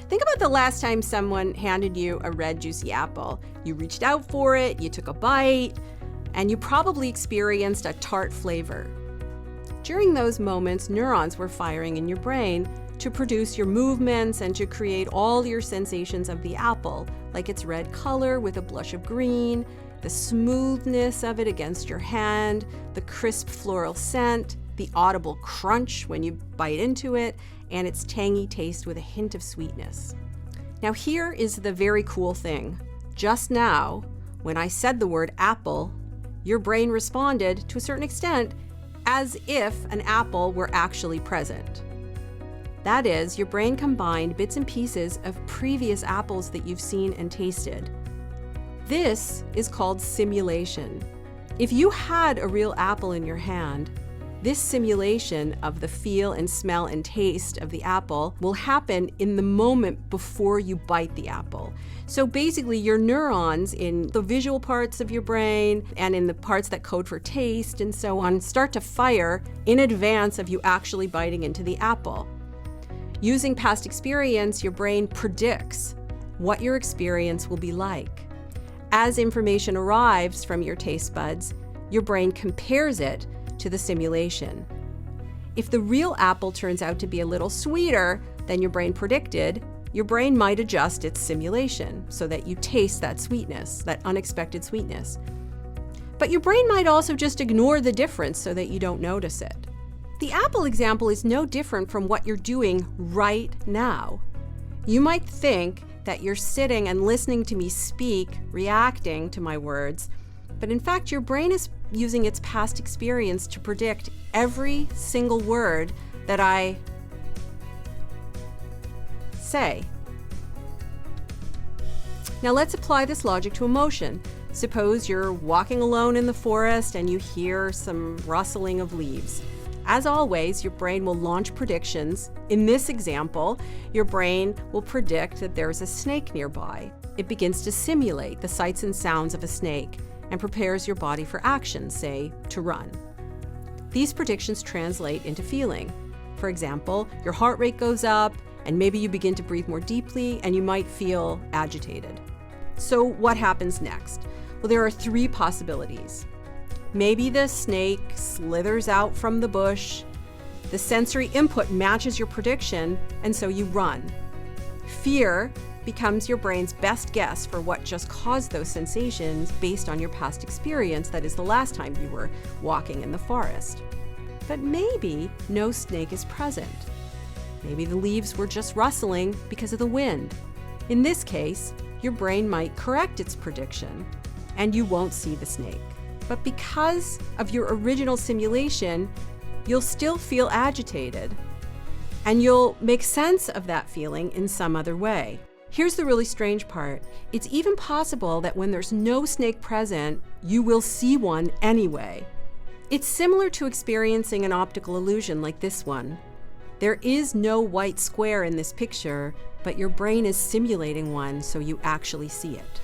Think about the last time someone handed you a red juicy apple. You reached out for it, you took a bite, and you probably experienced a tart flavor. During those moments, neurons were firing in your brain to produce your movements and to create all your sensations of the apple, like its red color with a blush of green, the smoothness of it against your hand, the crisp floral scent, the audible crunch when you bite into it, and its tangy taste with a hint of sweetness. Now here is the very cool thing. Just now, when I said the word apple, your brain responded to a certain extent as if an apple were actually present. That is, your brain combined bits and pieces of previous apples that you've seen and tasted. This is called simulation. If you had a real apple in your hand, this simulation of the feel and smell and taste of the apple will happen in the moment before you bite the apple. So basically your neurons in the visual parts of your brain and in the parts that code for taste and so on start to fire in advance of you actually biting into the apple. Using past experience, your brain predicts what your experience will be like. As information arrives from your taste buds, your brain compares it to the simulation. If the real apple turns out to be a little sweeter than your brain predicted, your brain might adjust its simulation so that you taste that sweetness, that unexpected sweetness. But your brain might also just ignore the difference so that you don't notice it. The apple example is no different from what you're doing right now. You might think that you're sitting and listening to me speak, reacting to my words, but in fact your brain is using its past experience to predict every single word that I say. Now let's apply this logic to emotion. Suppose you're walking alone in the forest and you hear some rustling of leaves. As always, your brain will launch predictions. In this example, your brain will predict that there's a snake nearby. It begins to simulate the sights and sounds of a snake and prepares your body for action, say, to run. These predictions translate into feeling. For example, your heart rate goes up, and maybe you begin to breathe more deeply, and you might feel agitated. So what happens next? Well, there are three possibilities. Maybe the snake slithers out from the bush, the sensory input matches your prediction, and so you run. Fear becomes your brain's best guess for what just caused those sensations based on your past experience, that is the last time you were walking in the forest. But maybe no snake is present. Maybe the leaves were just rustling because of the wind. In this case, your brain might correct its prediction, and you won't see the snake. But because of your original simulation, you'll still feel agitated, and you'll make sense of that feeling in some other way. Here's the really strange part. It's even possible that when there's no snake present, you will see one anyway. It's similar to experiencing an optical illusion like this one. There is no white square in this picture, but your brain is simulating one so you actually see it.